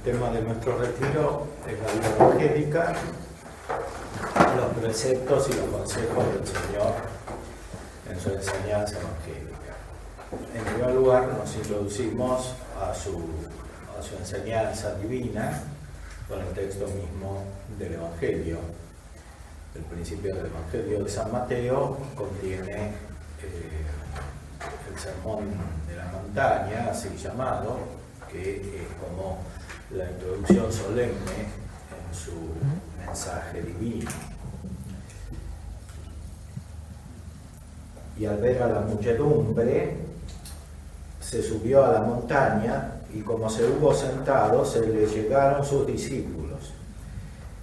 tema de nuestro retiro es la vida evangélica, los preceptos y los consejos del Señor en su enseñanza evangélica. En primer lugar, nos introducimos a su enseñanza divina con el texto mismo del Evangelio. El principio del Evangelio de San Mateo contiene el sermón de la montaña, así llamado, que es como la introducción solemne en su mensaje divino. Y al ver a la muchedumbre, se subió a la montaña, y como se hubo sentado, se le llegaron sus discípulos,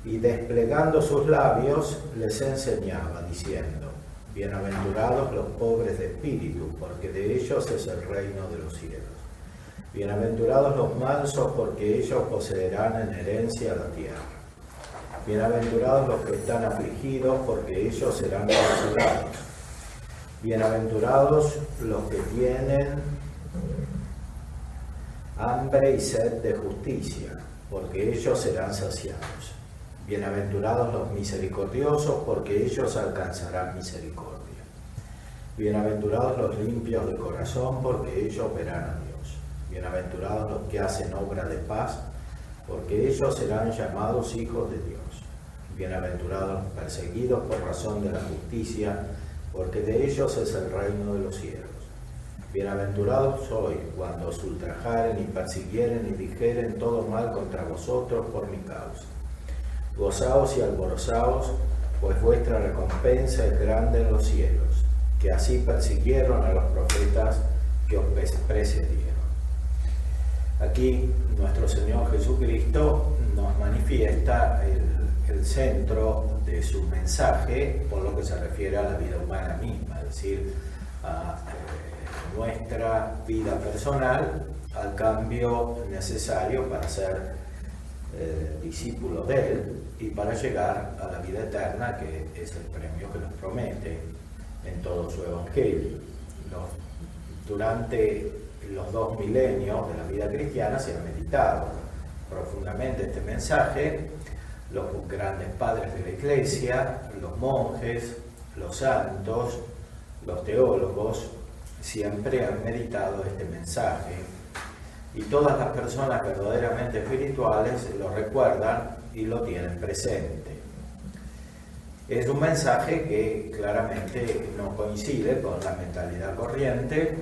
y desplegando sus labios, les enseñaba, diciendo: Bienaventurados los pobres de espíritu, porque de ellos es el reino de los cielos. Bienaventurados los mansos, porque ellos poseerán en herencia la tierra. Bienaventurados los que están afligidos, porque ellos serán consolados. Bienaventurados los que tienen hambre y sed de justicia, porque ellos serán saciados. Bienaventurados los misericordiosos, porque ellos alcanzarán misericordia. Bienaventurados los limpios de corazón, porque ellos verán a Dios. Bienaventurados los que hacen obra de paz, porque ellos serán llamados hijos de Dios. Bienaventurados los perseguidos por razón de la justicia, porque de ellos es el reino de los cielos. Bienaventurados sois cuando os ultrajaren y persiguieren y dijeren todo mal contra vosotros por mi causa. Gozaos y alborozaos, pues vuestra recompensa es grande en los cielos, que así persiguieron a los profetas que os precedieron. Aquí nuestro Señor Jesucristo nos manifiesta el centro de su mensaje por lo que se refiere a la vida humana misma, es decir, a nuestra vida personal, al cambio necesario para ser discípulos de Él y para llegar a la vida eterna, que es el premio que nos promete en todo su Evangelio. Durante los 2 milenios de la vida cristiana se ha meditado profundamente este mensaje. Los grandes padres de la Iglesia, los monjes, los santos, los teólogos, siempre han meditado este mensaje. Y todas las personas verdaderamente espirituales lo recuerdan y lo tienen presente. Es un mensaje que claramente no coincide con la mentalidad corriente,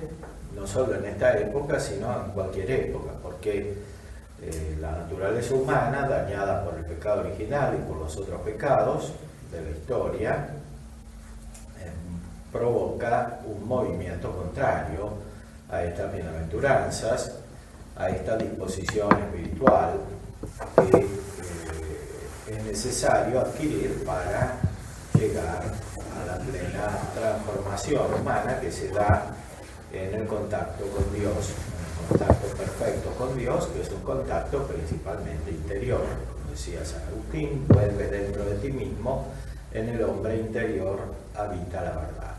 no solo en esta época, sino en cualquier época, porque la naturaleza humana, dañada por el pecado original y por los otros pecados de la historia, provoca un movimiento contrario a estas bienaventuranzas, a esta disposición espiritual que es necesario adquirir para llegar a la plena transformación humana que se da en el contacto con Dios, en el contacto perfecto con Dios, que es un contacto principalmente interior. Como decía San Agustín, vuelve dentro de ti mismo, en el hombre interior habita la verdad.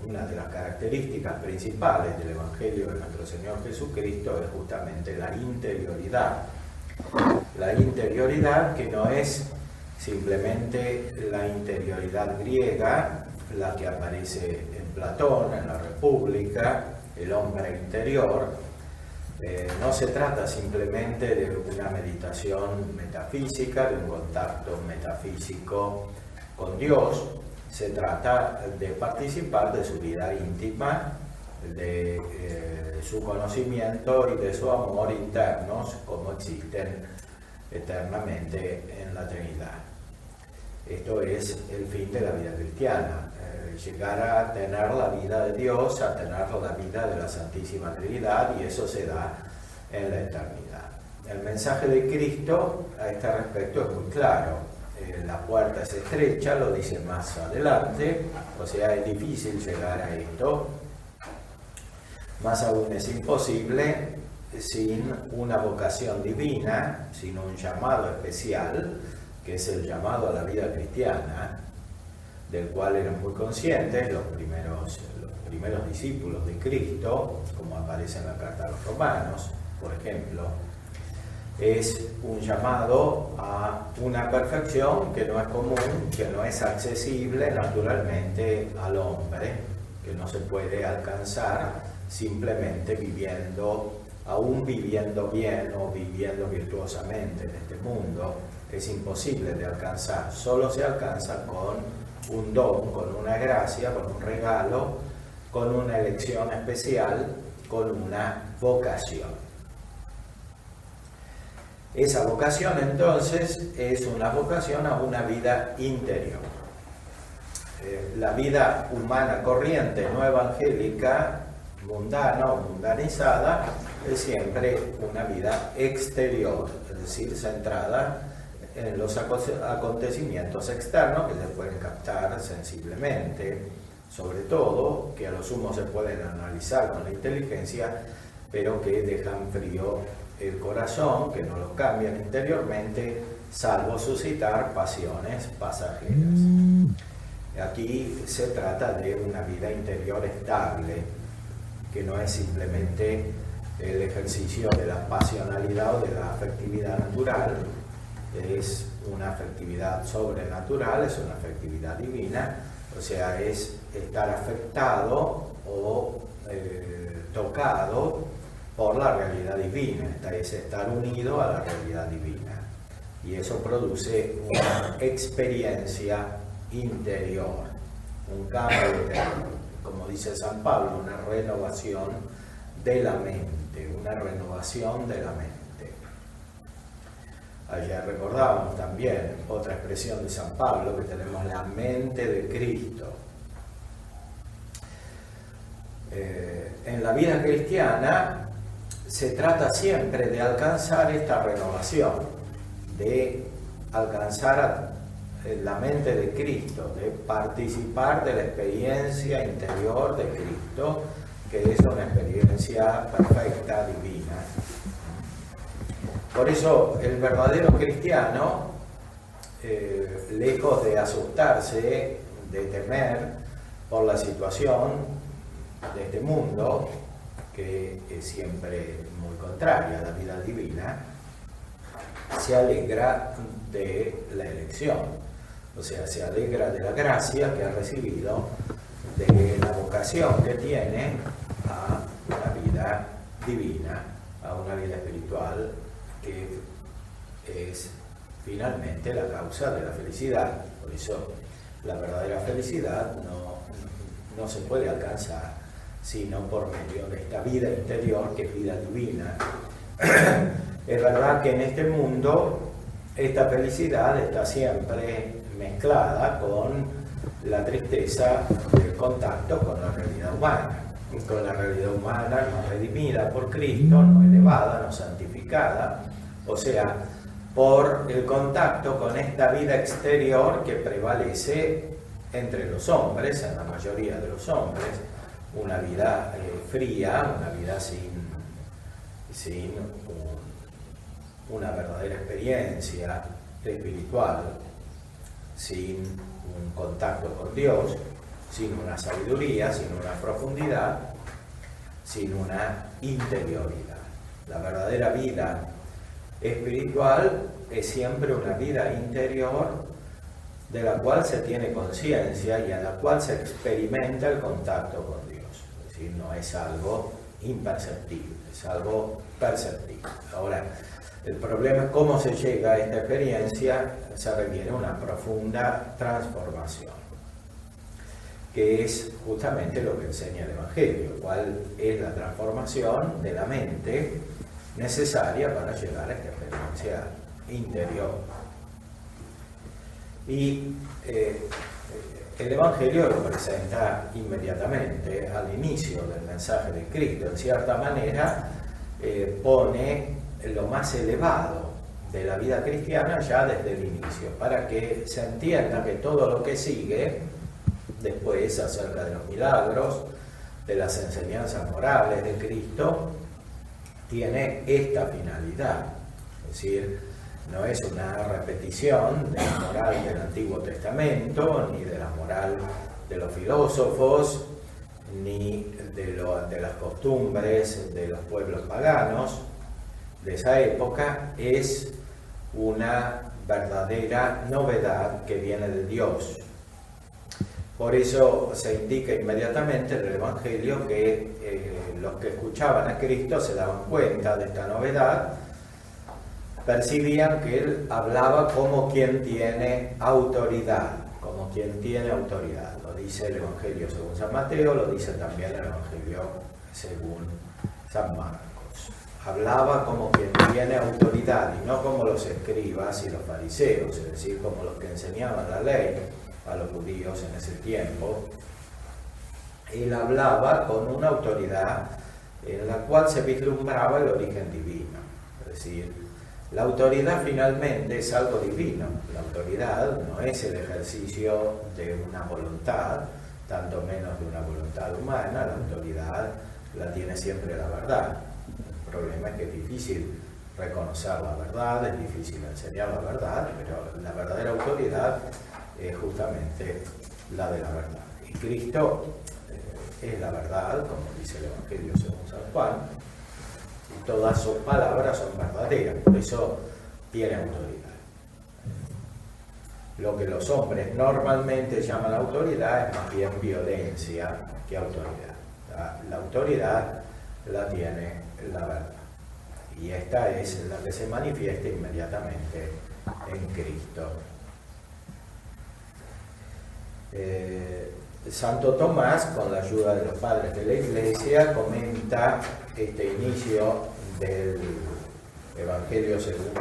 Una de las características principales del Evangelio de nuestro Señor Jesucristo es justamente la interioridad. La interioridad que no es simplemente la interioridad griega, la que aparece en Platón, en la República, el hombre interior. No se trata simplemente de una meditación metafísica, de un contacto metafísico con Dios. Se trata de participar de su vida íntima, de su conocimiento y de su amor internos, como existen eternamente en la Trinidad. Esto es el fin de la vida cristiana, llegar a tener la vida de Dios, a tener la vida de la Santísima Trinidad, y eso se da en la eternidad. El mensaje de Cristo a este respecto es muy claro. La puerta es estrecha, lo dice más adelante, o sea, es difícil llegar a esto. Más aún es imposible sin una vocación divina, sin un llamado especial, que es el llamado a la vida cristiana, del cual eran muy conscientes los primeros discípulos de Cristo, como aparece en la carta a los Romanos, por ejemplo. es un llamado a una perfección que no es común, que no es accesible naturalmente al hombre, que no se puede alcanzar simplemente viviendo, aún viviendo bien o viviendo virtuosamente en este mundo. Es imposible de alcanzar, solo se alcanza con un don, con una gracia, con un regalo, con una elección especial, con una vocación. Esa vocación entonces es una vocación a una vida interior. La vida humana corriente, no evangélica, mundana o mundanizada, es siempre una vida exterior, es decir, centrada en los acontecimientos externos que se pueden captar sensiblemente, sobre todo, que a lo sumo se pueden analizar con la inteligencia, pero que dejan frío el corazón, que no lo cambian interiormente, salvo suscitar pasiones pasajeras. Aquí se trata de una vida interior estable, que no es simplemente el ejercicio de la pasionalidad o de la afectividad natural, es una afectividad sobrenatural, es una afectividad divina, o sea, es estar afectado o tocado por la realidad divina, es estar unido a la realidad divina. Y eso produce una experiencia interior, un cambio interior, como dice San Pablo, una renovación de la mente, una renovación de la mente. Ayer recordábamos también otra expresión de San Pablo, que tenemos la mente de Cristo. En la vida cristiana se trata siempre de alcanzar esta renovación, de alcanzar la mente de Cristo, de participar de la experiencia interior de Cristo, que es una experiencia perfecta, divina. Por eso el verdadero cristiano, lejos de asustarse, de temer por la situación de este mundo, que es siempre muy contraria a la vida divina, se alegra de la elección, o sea, se alegra de la gracia que ha recibido, de la vocación que tiene a una vida divina, a una vida espiritual, que es finalmente la causa de la felicidad. Por eso la verdadera felicidad no se puede alcanzar sino por medio de esta vida interior, que es vida divina. Es verdad que en este mundo esta felicidad está siempre mezclada con la tristeza del contacto con la realidad humana, no redimida por Cristo, no elevada, no santificada, o sea, por el contacto con esta vida exterior que prevalece entre los hombres, en la mayoría de los hombres, una vida fría, una vida sin una verdadera experiencia espiritual, sin un contacto con Dios, sin una sabiduría, sin una profundidad, sin una interioridad. La verdadera vida espiritual es siempre una vida interior de la cual se tiene conciencia y en la cual se experimenta el contacto con Dios. Es decir, no es algo imperceptible, es algo perceptible. Ahora, el problema es cómo se llega a esta experiencia. Se requiere una profunda transformación, que es justamente lo que enseña el Evangelio, cuál es la transformación de la mente necesaria para llegar a esta experiencia interior. Y el Evangelio lo presenta inmediatamente al inicio del mensaje de Cristo. En cierta manera pone lo más elevado de la vida cristiana ya desde el inicio, para que se entienda que todo lo que sigue después acerca de los milagros, de las enseñanzas morales de Cristo, tiene esta finalidad. Es decir, no es una repetición de la moral del Antiguo Testamento, ni de la moral de los filósofos, ni de las costumbres de los pueblos paganos, de esa época es una verdadera novedad que viene de Dios. Por eso se indica inmediatamente en el Evangelio que los que escuchaban a Cristo se daban cuenta de esta novedad, percibían que Él hablaba como quien tiene autoridad, Lo dice el Evangelio según San Mateo, lo dice también el Evangelio según San Marcos. Hablaba como quien tiene autoridad y no como los escribas y los fariseos, es decir, como los que enseñaban la ley a los judíos en ese tiempo. Él hablaba con una autoridad en la cual se vislumbraba el origen divino. Es decir, la autoridad finalmente es algo divino. La autoridad no es el ejercicio de una voluntad, tanto menos de una voluntad humana. La autoridad la tiene siempre la verdad. El problema es que es difícil reconocer la verdad, es difícil enseñar la verdad, pero la verdadera autoridad es justamente la de la verdad. Y Cristo es la verdad, como dice el Evangelio según San Juan, y todas sus palabras son verdaderas, por eso tiene autoridad. Lo que los hombres normalmente llaman autoridad es más bien violencia que autoridad. La autoridad la tiene la verdad, y esta es la que se manifiesta inmediatamente en Cristo. Santo Tomás, con la ayuda de los padres de la Iglesia, comenta este inicio del Evangelio según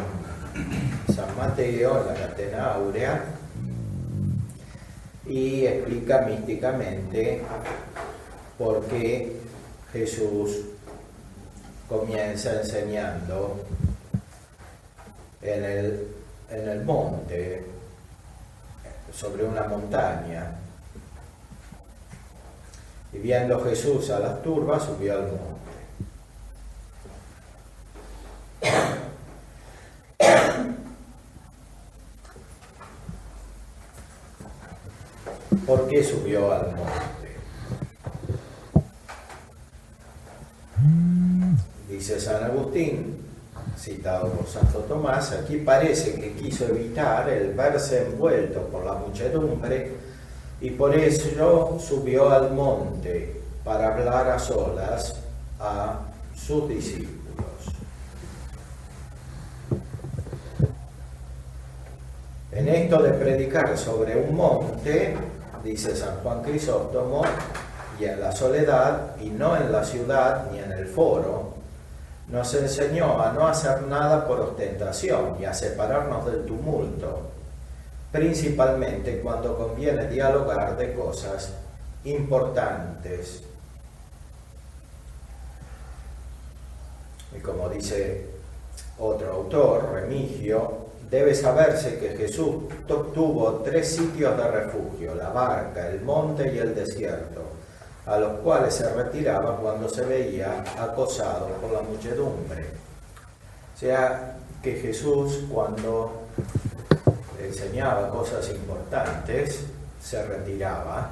San Mateo en la Catena Áurea y explica místicamente por qué Jesús comienza enseñando en el monte, sobre una montaña. Y viendo Jesús a las turbas, subió al monte. ¿Por qué subió al monte? Dice San Agustín, citado por Santo Tomás, aquí parece que quiso evitar el verse envuelto por la muchedumbre y por eso subió al monte para hablar a solas a sus discípulos. En esto de predicar sobre un monte, dice San Juan Crisóstomo, y en la soledad, y no en la ciudad ni en el foro, nos enseñó a no hacer nada por ostentación y a separarnos del tumulto, principalmente cuando conviene dialogar de cosas importantes. Y como dice otro autor, Remigio, debe saberse que Jesús tuvo 3 sitios de refugio: la barca, el monte y el desierto, a los cuales se retiraba cuando se veía acosado por la muchedumbre. O sea, que Jesús, cuando enseñaba cosas importantes, se retiraba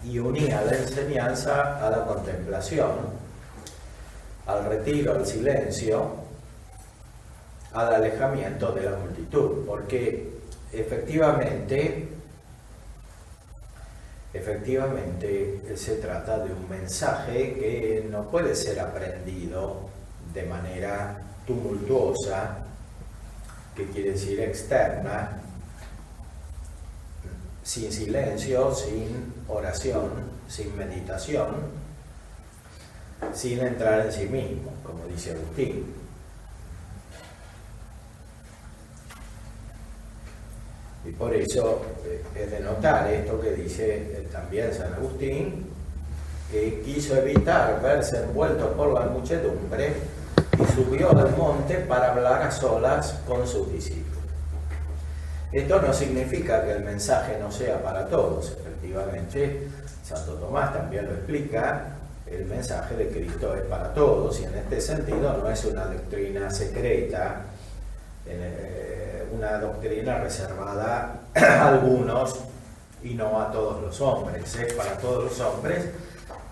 y unía la enseñanza a la contemplación, al retiro, al silencio, al alejamiento de la multitud, porque efectivamente se trata de un mensaje que no puede ser aprendido de manera tumultuosa, que quiere decir externa, sin silencio, sin oración, sin meditación, sin entrar en sí mismo, como dice Agustín. Y por eso es de notar esto que dice también San Agustín, que quiso evitar verse envuelto por la muchedumbre y subió al monte para hablar a solas con sus discípulos. Esto no significa que el mensaje no sea para todos. Efectivamente, Santo Tomás también lo explica, el mensaje de Cristo es para todos, y en este sentido no es una doctrina secreta, una doctrina reservada a algunos y no a todos los hombres. Es para todos los hombres,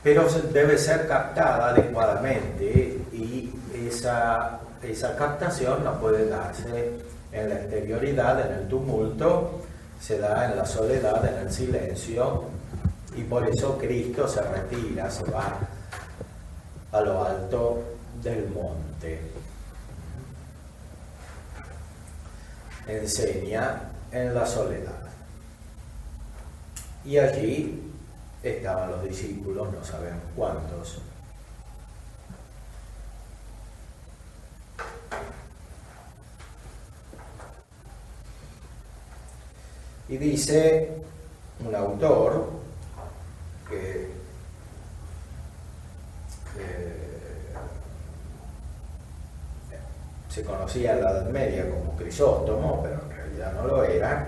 pero debe ser captada adecuadamente y esa captación no puede darse en la exterioridad, en el tumulto, se da en la soledad, en el silencio, y por eso Cristo se retira, se va a lo alto del monte. Enseña en la soledad. Y allí estaban los discípulos, no sabemos cuántos. Y dice un autor que se conocía en la Edad Media como Crisóstomo, pero en realidad no lo era,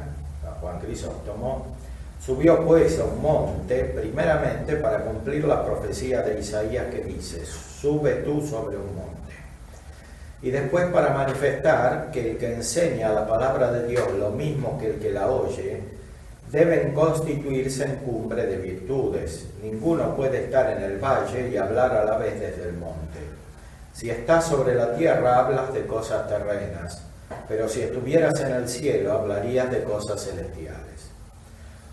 Juan Crisóstomo, subió pues a un monte primeramente para cumplir la profecía de Isaías que dice: sube tú sobre un monte. Y después para manifestar que el que enseña la palabra de Dios, lo mismo que el que la oye, deben constituirse en cumbre de virtudes. Ninguno puede estar en el valle y hablar a la vez desde el monte. Si estás sobre la tierra, hablas de cosas terrenas, pero si estuvieras en el cielo, hablarías de cosas celestiales.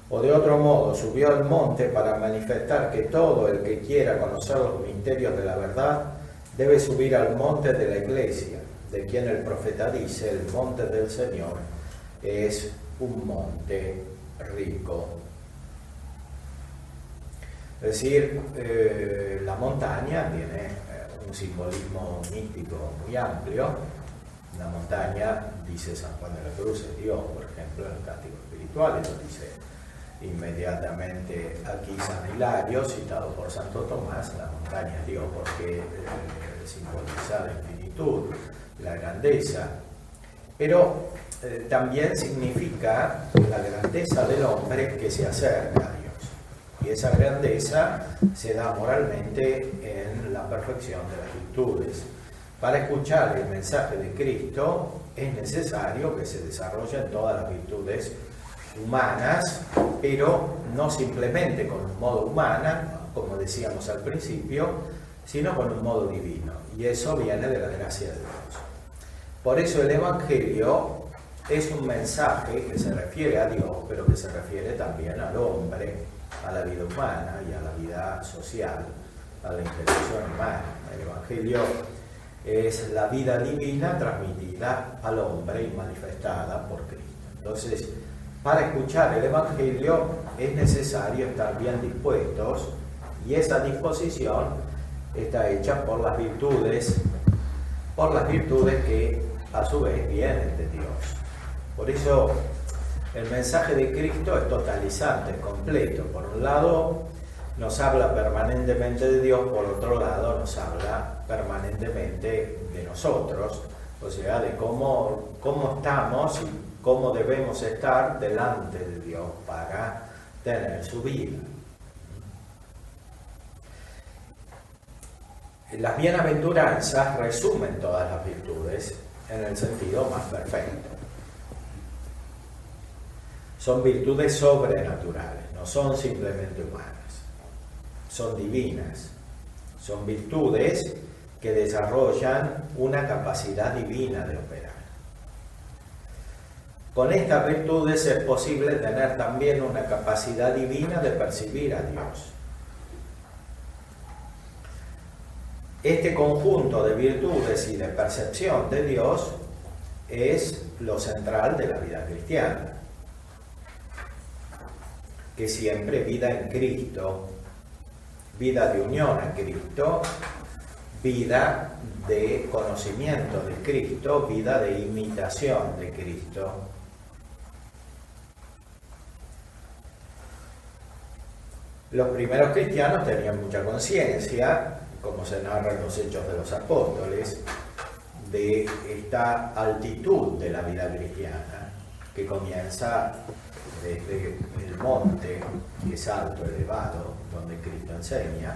O de otro modo, subió al monte para manifestar que todo el que quiera conocer los misterios de la verdad debe subir al monte de la iglesia, de quien el profeta dice: el monte del Señor es un monte rico. Es decir, la montaña tiene un simbolismo místico muy amplio. La montaña, dice San Juan de la Cruz, es Dios, por ejemplo, en el Cántico Espiritual, y lo dice inmediatamente aquí San Hilario, citado por Santo Tomás: la montaña es Dios, porque simboliza la infinitud, la grandeza. Pero también significa la grandeza del hombre que se acerca a Dios. Y esa grandeza se da moralmente en la perfección de las virtudes. Para escuchar el mensaje de Cristo es necesario que se desarrollen todas las virtudes humanas, pero no simplemente con un modo humano, como decíamos al principio, sino con un modo divino. Y eso viene de la gracia de Dios. Por eso el Evangelio es un mensaje que se refiere a Dios, pero que se refiere también al hombre, a la vida humana y a la vida social, a la interacción humana. El Evangelio es la vida divina transmitida al hombre y manifestada por Cristo. Entonces, para escuchar el Evangelio es necesario estar bien dispuestos, y esa disposición está hecha por las virtudes que a su vez vienen de Dios. Por eso el mensaje de Cristo es totalizante, es completo. Por un lado nos habla permanentemente de Dios, por otro lado nos habla permanentemente de nosotros, o sea, de cómo estamos y cómo debemos estar delante de Dios para tener su vida. Las bienaventuranzas resumen todas las virtudes en el sentido más perfecto. Son virtudes sobrenaturales, no son simplemente humanas, son divinas, son virtudes que desarrollan una capacidad divina de operar. Con estas virtudes es posible tener también una capacidad divina de percibir a Dios. Este conjunto de virtudes y de percepción de Dios es lo central de la vida cristiana, que siempre vida en Cristo, vida de unión a Cristo, vida de conocimiento de Cristo, vida de imitación de Cristo. Los primeros cristianos tenían mucha conciencia, como se narra en los Hechos de los Apóstoles, de esta altitud de la vida cristiana, que comienza desde el monte, que es alto, elevado, donde Cristo enseña,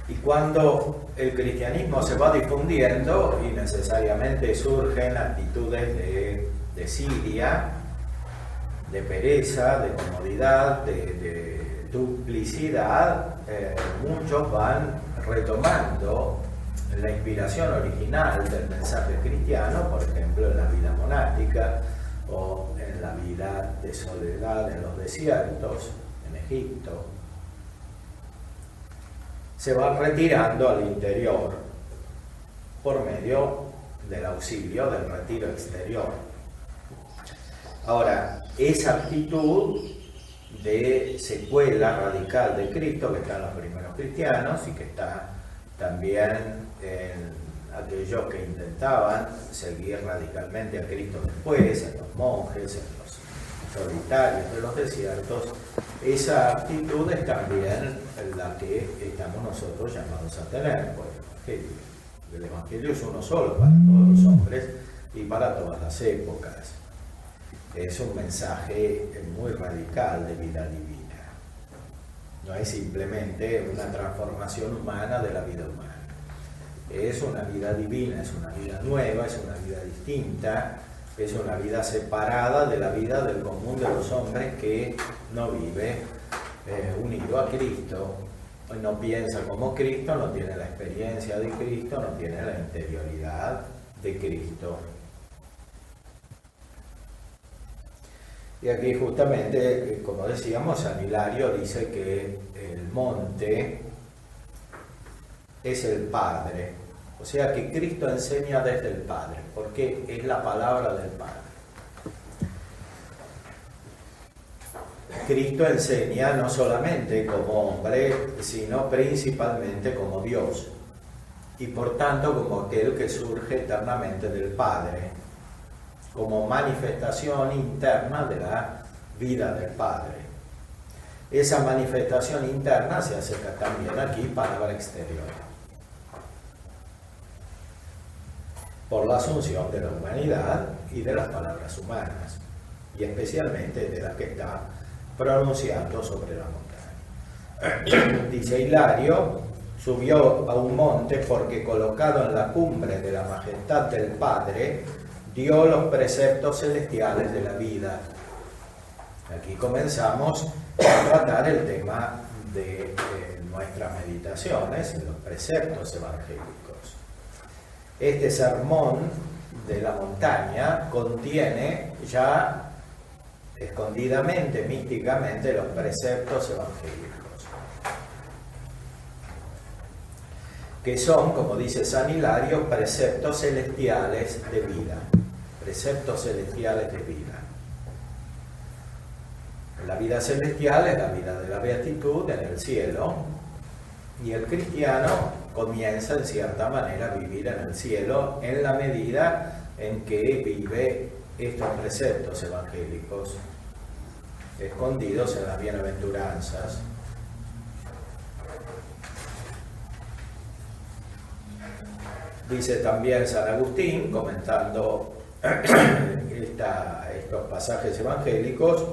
y cuando el cristianismo se va difundiendo y necesariamente surgen actitudes de desidia, de pereza, de comodidad, de duplicidad, muchos van retomando la inspiración original del mensaje cristiano, por ejemplo en la vida monástica o en la vida de soledad en los desiertos, en Egipto. Se van retirando al interior por medio del auxilio del retiro exterior. Ahora, esa actitud de secuela radical de Cristo que está en los primeros cristianos y que está también en aquellos que intentaban seguir radicalmente a Cristo después, en los monjes, en los solitarios de los desiertos, esa actitud es también la que estamos nosotros llamados a tener por el Evangelio. El Evangelio es uno solo para todos los hombres y para todas las épocas. Es un mensaje muy radical de vida divina. No es simplemente una transformación humana de la vida humana. Es una vida divina, es una vida nueva, es una vida distinta, es una vida separada de la vida del común de los hombres que no vive unido a Cristo, no piensa como Cristo, no tiene la experiencia de Cristo, no tiene la interioridad de Cristo. Y aquí justamente, como decíamos, San Hilario dice que el monte es el Padre, o sea que Cristo enseña desde el Padre, porque es la palabra del Padre. Cristo enseña no solamente como hombre, sino principalmente como Dios, y por tanto como aquel que surge eternamente del Padre, como manifestación interna de la vida del Padre. Esa manifestación interna se hace también aquí palabra exterior, por la asunción de la humanidad y de las palabras humanas, y especialmente de las que está pronunciando sobre la montaña. Dice Hilario, subió a un monte porque colocado en la cumbre de la majestad del Padre, dio los preceptos celestiales de la vida. Aquí comenzamos a tratar el tema de nuestras meditaciones, los preceptos evangélicos. Este sermón de la montaña contiene ya escondidamente, místicamente, los preceptos evangélicos, que son, como dice San Hilario, preceptos celestiales de vida. Preceptos celestiales de vida. La vida celestial es la vida de la beatitud en el cielo, y el cristiano comienza en cierta manera a vivir en el cielo en la medida en que vive estos preceptos evangélicos escondidos en las bienaventuranzas. Dice también San Agustín, comentando estos pasajes evangélicos,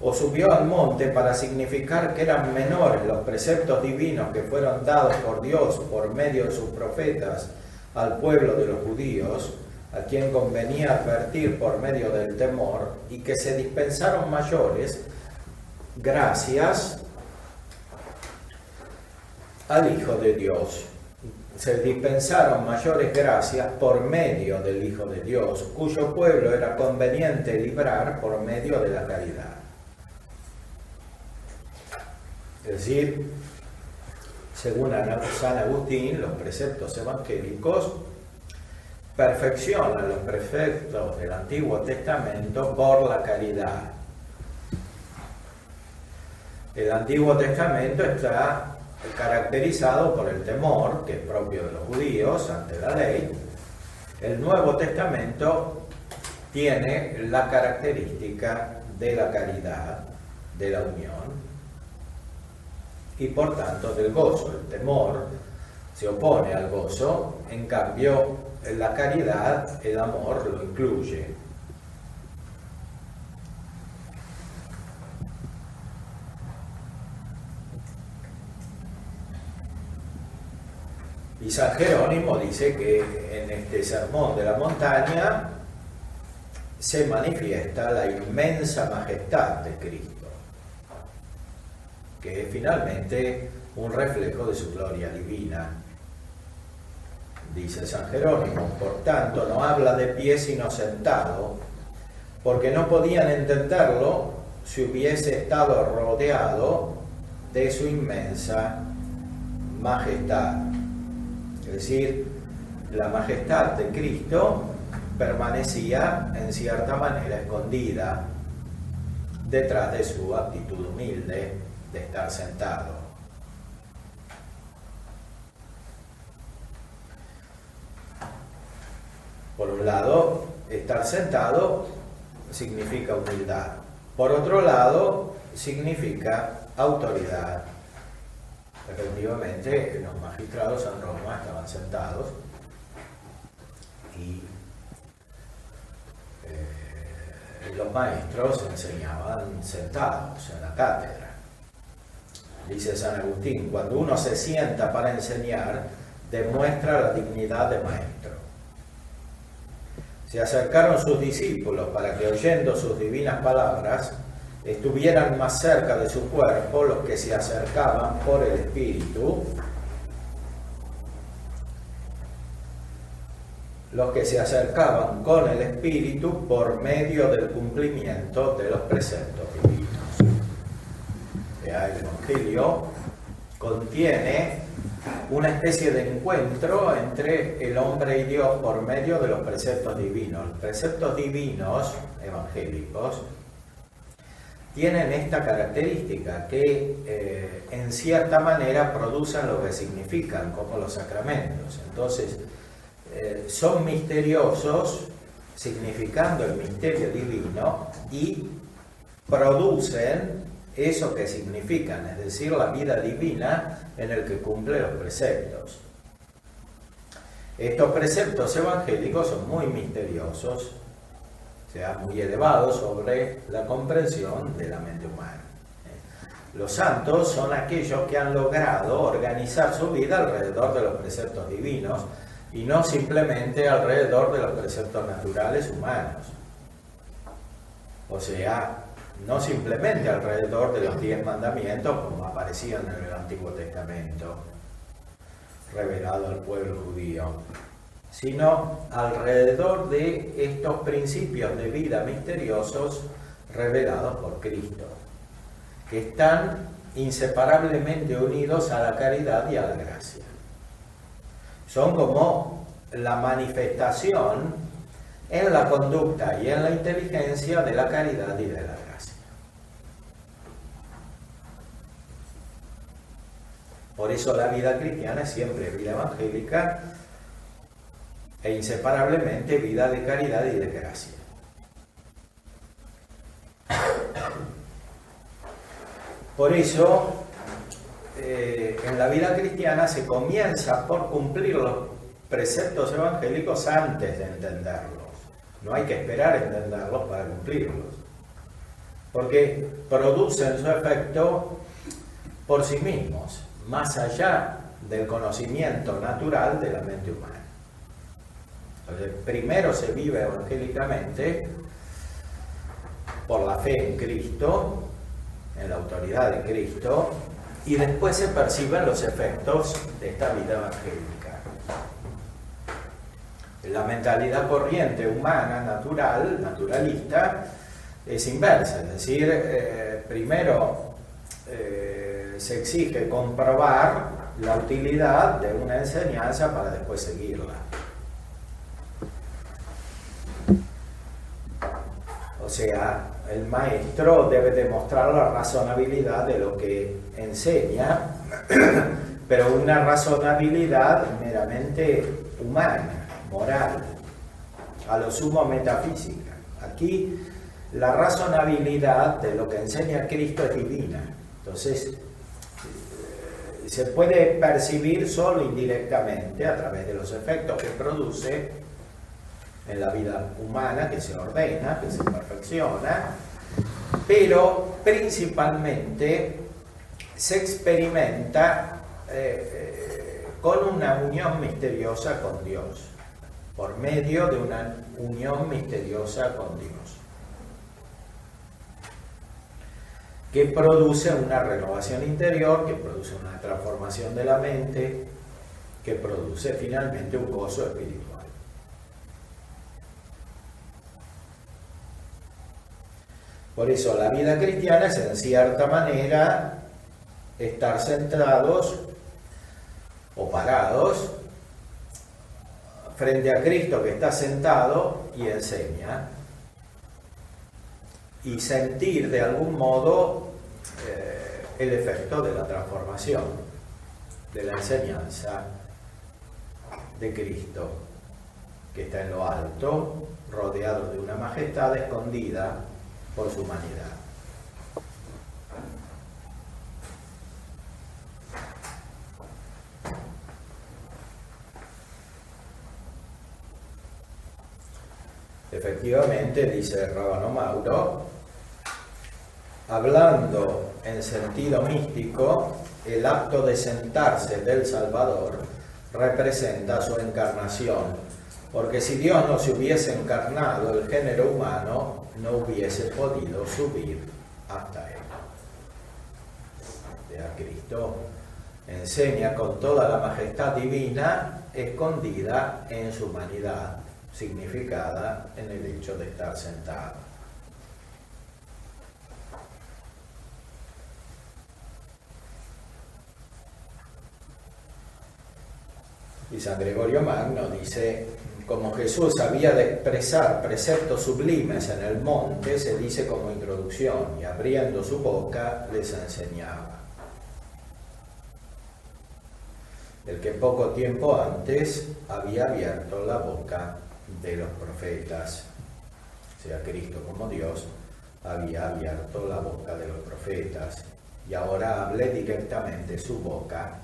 o subió al monte para significar que eran menores los preceptos divinos que fueron dados por Dios por medio de sus profetas al pueblo de los judíos, a quien convenía advertir por medio del temor, y que se dispensaron mayores gracias al Hijo de Dios. Se dispensaron mayores gracias por medio del Hijo de Dios, cuyo pueblo era conveniente librar por medio de la caridad. Es decir, según San Agustín, los preceptos evangélicos perfeccionan los preceptos del Antiguo Testamento por la caridad. El Antiguo Testamento está caracterizado por el temor, que es propio de los judíos ante la ley. El Nuevo Testamento tiene la característica de la caridad, de la unión, y por tanto del gozo. El temor se opone al gozo, en cambio la caridad, el amor, lo incluye. Y San Jerónimo dice que en este sermón de la montaña se manifiesta la inmensa majestad de Cristo. que es finalmente un reflejo de su gloria divina. Dice San Jerónimo, por tanto, no habla de pie sino sentado, porque no podían entenderlo si hubiese estado rodeado de su inmensa majestad. Es decir, la majestad de Cristo permanecía en cierta manera escondida detrás de su actitud humilde de estar sentado. Por un lado, estar sentado significa humildad. Por otro lado, significa autoridad. Efectivamente, los magistrados en Roma estaban sentados y los maestros enseñaban sentados en la cátedra. Dice San Agustín, cuando uno se sienta para enseñar, demuestra la dignidad de maestro. Se acercaron sus discípulos para que, oyendo sus divinas palabras, estuvieran más cerca de su cuerpo los que se acercaban por el Espíritu, los que se acercaban con el Espíritu por medio del cumplimiento de los preceptos divinos. El Evangelio contiene una especie de encuentro entre el hombre y Dios por medio de los preceptos divinos. Los preceptos divinos evangélicos tienen esta característica que en cierta manera producen lo que significan, como los sacramentos. Entonces, son misteriosos, significando el misterio divino, y producen eso que significan, es decir, la vida divina en el que cumple los preceptos. Estos preceptos evangélicos son muy misteriosos, o sea, muy elevados sobre la comprensión de la mente humana. Los santos son aquellos que han logrado organizar su vida alrededor de los preceptos divinos y no simplemente alrededor de los preceptos naturales humanos. O sea, no simplemente alrededor de los 10 mandamientos como aparecían en el Antiguo Testamento, revelado al pueblo judío, sino alrededor de estos principios de vida misteriosos revelados por Cristo, que están inseparablemente unidos a la caridad y a la gracia. Son como la manifestación en la conducta y en la inteligencia de la caridad y de la gracia. Por eso la vida cristiana es siempre vida evangélica e inseparablemente vida de caridad y de gracia. Por eso, en la vida cristiana se comienza por cumplir los preceptos evangélicos antes de entenderlos. No hay que esperar a entenderlos para cumplirlos, porque producen su efecto por sí mismos, más allá del conocimiento natural de la mente humana. Entonces, primero se vive evangélicamente por la fe en Cristo, en la autoridad de Cristo, y después se perciben los efectos de esta vida evangélica. La mentalidad corriente humana, natural, naturalista, es inversa, es decir, primero se exige comprobar la utilidad de una enseñanza para después seguirla. O sea, el maestro debe demostrar la razonabilidad de lo que enseña, pero una razonabilidad meramente humana, moral, a lo sumo metafísica. Aquí la razonabilidad de lo que enseña Cristo es divina. Entonces, se puede percibir solo indirectamente a través de los efectos que produce en la vida humana, que se ordena, que se perfecciona, pero principalmente se experimenta con una unión misteriosa con Dios, por medio de una unión misteriosa con Dios. que produce una renovación interior, que produce una transformación de la mente, que produce finalmente un gozo espiritual. Por eso la vida cristiana es en cierta manera estar centrados o parados frente a Cristo que está sentado y enseña, y sentir de algún modo el efecto de la transformación, de la enseñanza de Cristo, que está en lo alto, rodeado de una majestad escondida por su humanidad. Efectivamente, dice el Rábano Mauro, hablando en sentido místico, el acto de sentarse del Salvador representa su encarnación, porque si Dios no se hubiese encarnado, el género humano no hubiese podido subir hasta Él. A Cristo enseña con toda la majestad divina escondida en su humanidad, significada en el hecho de estar sentado. Y San Gregorio Magno dice, como Jesús había de expresar preceptos sublimes en el monte, se dice como introducción, y abriendo su boca les enseñaba. El que poco tiempo antes había abierto la boca de los profetas, o sea, Cristo como Dios había abierto la boca de los profetas, y ahora hable directamente su boca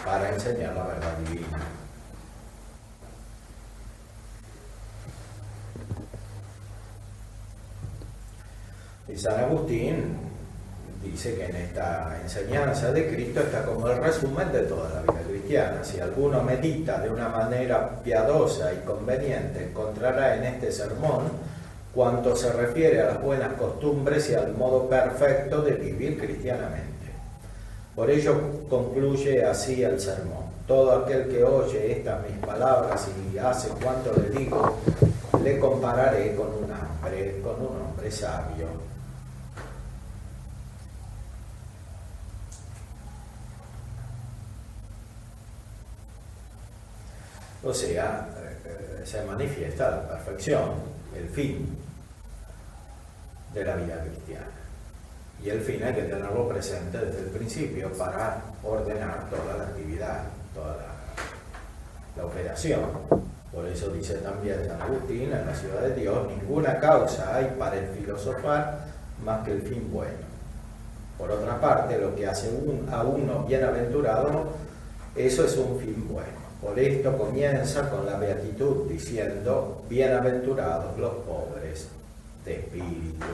para enseñar la verdad divina. Y San Agustín dice que en esta enseñanza de Cristo está como el resumen de toda la vida cristiana. Si alguno medita de una manera piadosa y conveniente, encontrará en este sermón cuanto se refiere a las buenas costumbres y al modo perfecto de vivir cristianamente. Por ello concluye así el sermón. Todo aquel que oye estas mis palabras y hace cuanto le digo, le compararé con un hombre sabio. O sea, se manifiesta la perfección, el fin de la vida cristiana. Y el fin hay que tenerlo presente desde el principio para ordenar toda la actividad, toda la operación. Por eso dice también San Agustín, en la ciudad de Dios, ninguna causa hay para el filosofar más que el fin bueno. Por otra parte, lo que hace a uno bienaventurado, eso es un fin bueno. Por esto comienza con la beatitud diciendo, bienaventurados los pobres de espíritu.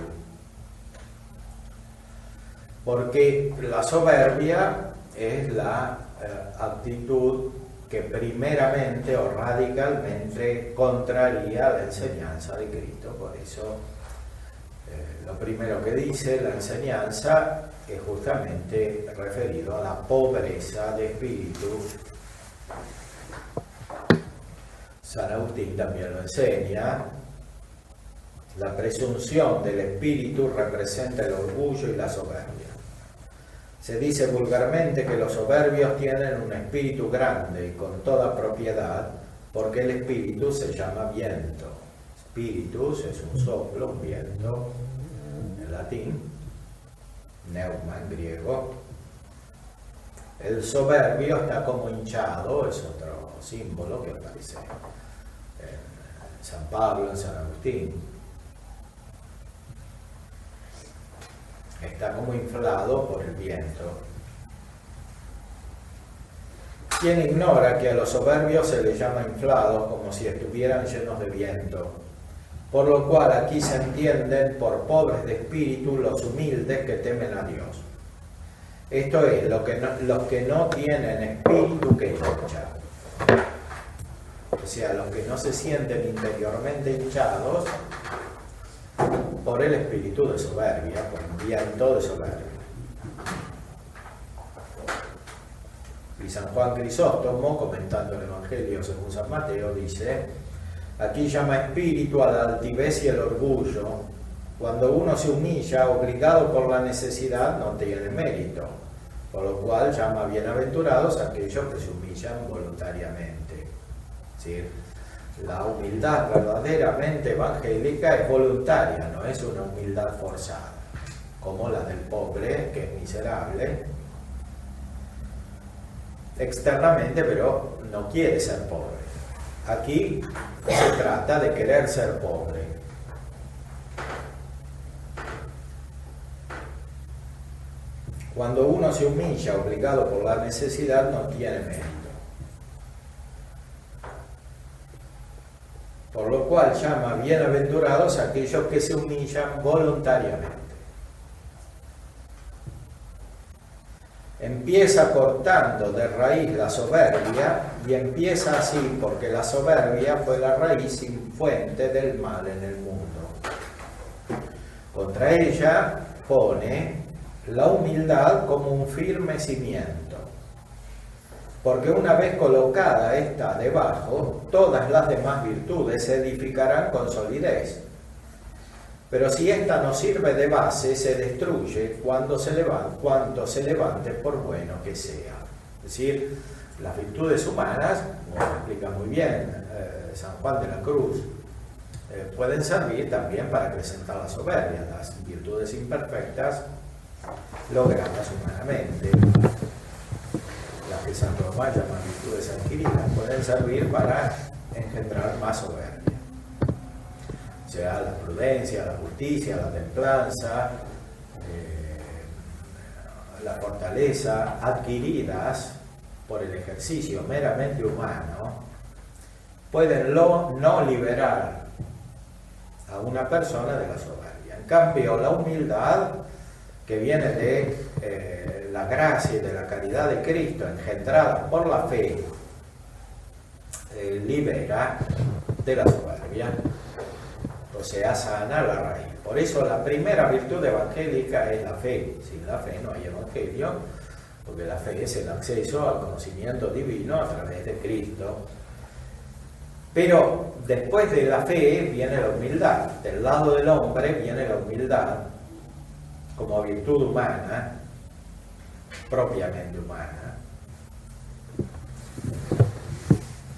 Porque la soberbia es la actitud que primeramente o radicalmente contraría la enseñanza de Cristo. Por eso lo primero que dice la enseñanza es justamente referido a la pobreza de espíritu. San Agustín también lo enseña. La presunción del espíritu representa el orgullo y la soberbia. Se dice vulgarmente que los soberbios tienen un espíritu grande y con toda propiedad, porque el espíritu se llama viento. Spiritus es un soplo, un viento, en latín, pneuma en griego. El soberbio está como hinchado, es otro símbolo que aparece en San Pablo, en San Agustín. Está como inflado por el viento. Quien ignora que a los soberbios se les llama inflados como si estuvieran llenos de viento, por lo cual aquí se entienden por pobres de espíritu los humildes que temen a Dios. Esto es, los que no tienen espíritu que hincha. O sea, los que no se sienten interiormente hinchados por el espíritu de soberbia, por un viento de soberbia. Y San Juan Crisóstomo, comentando el Evangelio según San Mateo, dice: aquí llama espíritu a la altivez y el orgullo. Cuando uno se humilla, obligado por la necesidad, no tiene mérito, por lo cual llama bienaventurados a aquellos que se humillan voluntariamente. Es decir, la humildad verdaderamente evangélica es voluntaria, no es una humildad forzada, como la del pobre, que es miserable externamente, pero no quiere ser pobre. Aquí se trata de querer ser pobre. Cuando uno se humilla obligado por la necesidad, no tiene mérito. Por lo cual llama bienaventurados a aquellos que se humillan voluntariamente. Empieza cortando de raíz la soberbia, y empieza así porque la soberbia fue la raíz y fuente del mal en el mundo. Contra ella pone la humildad como un firme cimiento, porque una vez colocada esta debajo, todas las demás virtudes se edificarán con solidez. Pero si esta no sirve de base, se destruye cuanto se levante por bueno que sea. Es decir, las virtudes humanas, como lo explica muy bien San Juan de la Cruz, pueden servir también para acrecentar la soberbia. Las virtudes imperfectas, logradas humanamente, las que San Román llama virtudes adquiridas, pueden servir para engendrar más soberbia. O sea, la prudencia, la justicia, la templanza, la fortaleza, adquiridas por el ejercicio meramente humano, pueden no liberar a una persona de la soberbia. En cambio, la humildad, que viene de la gracia y de la caridad de Cristo, engendrada por la fe, libera de la soberbia. O sea, sana la raíz. Por eso la primera virtud evangélica es la fe. Sin la fe no hay evangelio, porque la fe es el acceso al conocimiento divino a través de Cristo. Pero después de la fe viene la humildad. Del lado del hombre viene la humildad como virtud humana, propiamente humana,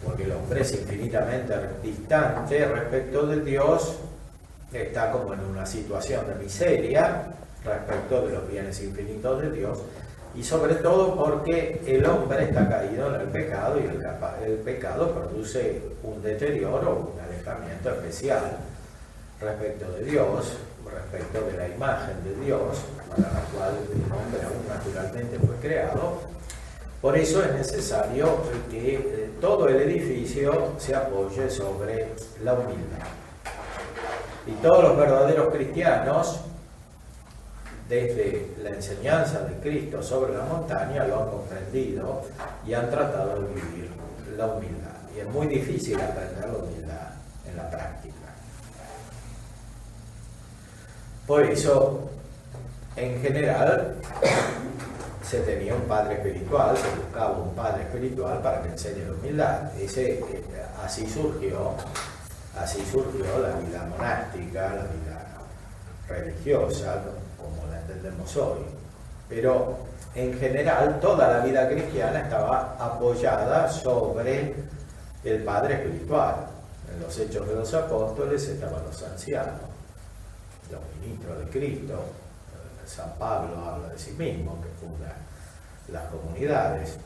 porque el hombre es infinitamente distante respecto de Dios, está como en una situación de miseria respecto de los bienes infinitos de Dios, y sobre todo porque el hombre está caído en el pecado, y el pecado produce un deterioro, un alejamiento especial respecto de Dios, respecto de la imagen de Dios, para la cual el hombre aún naturalmente fue creado. Por eso es necesario que todo el edificio se apoye sobre la humildad. Y todos los verdaderos cristianos, desde la enseñanza de Cristo sobre la montaña, lo han comprendido y han tratado de vivir la humildad. Y es muy difícil aprender la humildad en la práctica. Por eso, en general, se tenía un padre espiritual, se buscaba un padre espiritual para que enseñe la humildad. Así surgió la vida monástica, la vida religiosa, como la entendemos hoy. Pero en general toda la vida cristiana estaba apoyada sobre el padre espiritual. En los Hechos de los Apóstoles estaban los ancianos, los ministros de Cristo. San Pablo habla de sí mismo, que funda las comunidades,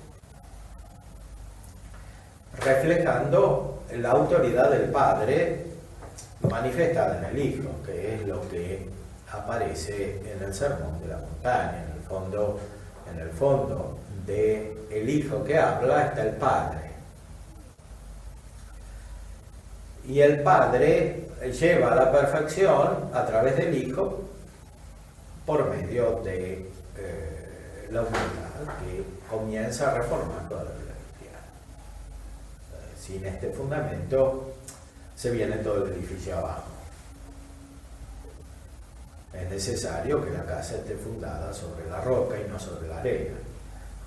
reflejando la autoridad del Padre manifestada en el Hijo, que es lo que aparece en el Sermón de la Montaña. En el fondo del Hijo que habla está el Padre. Y el Padre lleva a la perfección a través del Hijo por medio de la humildad, que comienza a reformar toda la vida cristiana. Sin este fundamento se viene todo el edificio abajo. es necesario que la casa esté fundada sobre la roca y no sobre la arena,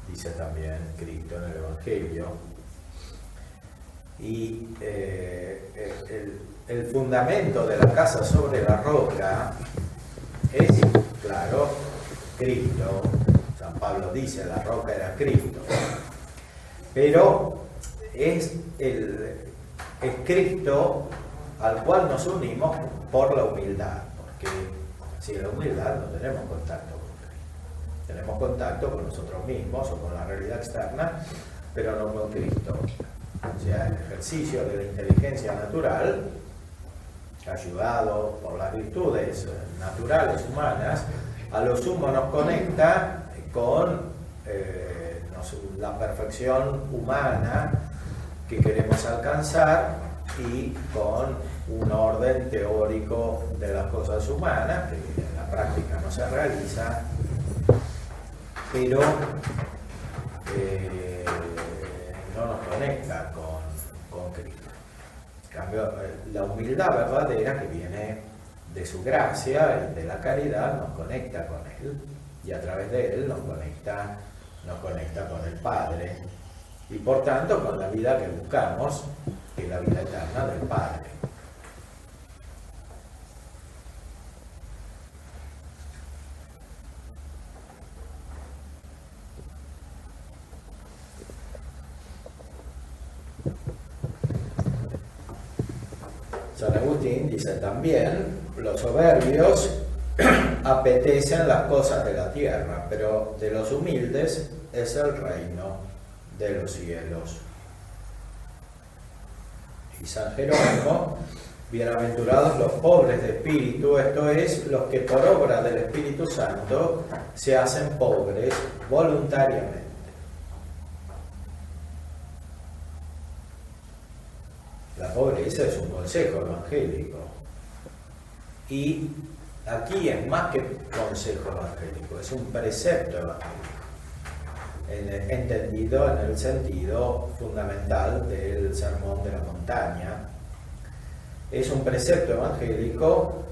dice también Cristo en el Evangelio. Y el fundamento de la casa sobre la roca es, claro, Cristo. San Pablo dice, la roca era Cristo. Pero es Cristo al cual nos unimos por la humildad, porque sin la humildad no tenemos contacto con Cristo. Tenemos contacto con nosotros mismos o con la realidad externa, pero no con Cristo. O sea, el ejercicio de la inteligencia natural, ayudado por las virtudes naturales humanas, a lo sumo nos conecta con la perfección humana que queremos alcanzar y con un orden teórico de las cosas humanas que en la práctica no se realiza, pero no nos conecta con Cristo. En cambio, la humildad verdadera que viene de su gracia y de la caridad nos conecta con Él, y a través de Él nos conecta con el Padre, y por tanto con la vida que buscamos, que es la vida eterna del Padre. San Agustín dice también, los soberbios apetecen las cosas de la tierra, pero de los humildes es el reino de los cielos. Y San Jerónimo, bienaventurados los pobres de espíritu, esto es, los que por obra del Espíritu Santo se hacen pobres voluntariamente. La pobreza es un consejo evangélico. Y aquí es más que consejo evangélico, es un precepto evangélico, entendido en el sentido fundamental del Sermón de la Montaña. Es un precepto evangélico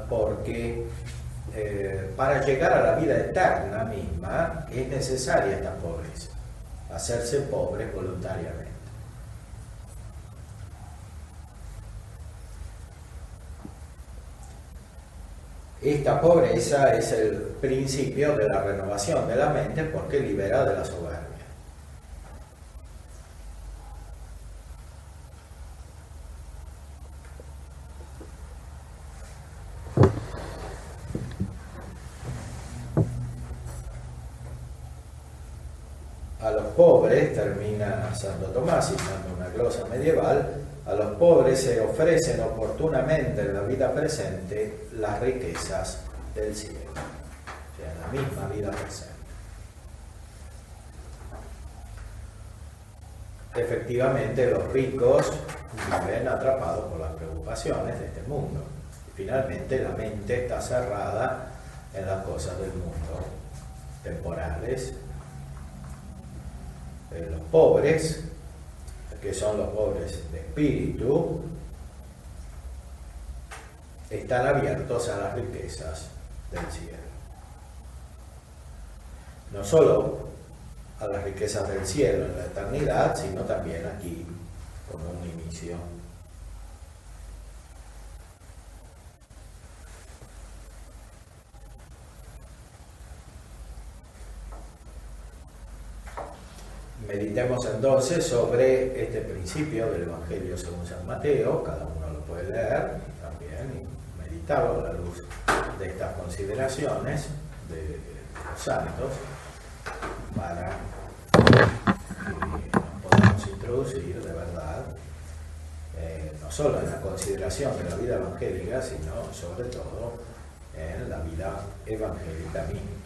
porque para llegar a la vida eterna misma es necesaria esta pobreza, hacerse pobre voluntariamente. Esta pobreza es el principio de la renovación de la mente porque libera de la soberbia. A los pobres, termina Santo Tomás citando una glosa medieval, a los pobres se ofrecen oportunamente en la vida presente las riquezas del cielo, o sea, en la misma vida presente. Efectivamente, los ricos viven atrapados por las preocupaciones de este mundo. Y finalmente, la mente está cerrada en las cosas del mundo, temporales. Los pobres, que son los pobres de espíritu, están abiertos a las riquezas del cielo. No solo a las riquezas del cielo en la eternidad, sino también aquí como un inicio. Meditemos entonces sobre este principio del Evangelio según San Mateo, cada uno lo puede leer también y meditarlo a la luz de estas consideraciones de los santos para que nos podamos introducir de verdad no solo en la consideración de la vida evangélica, sino sobre todo en la vida evangélica misma.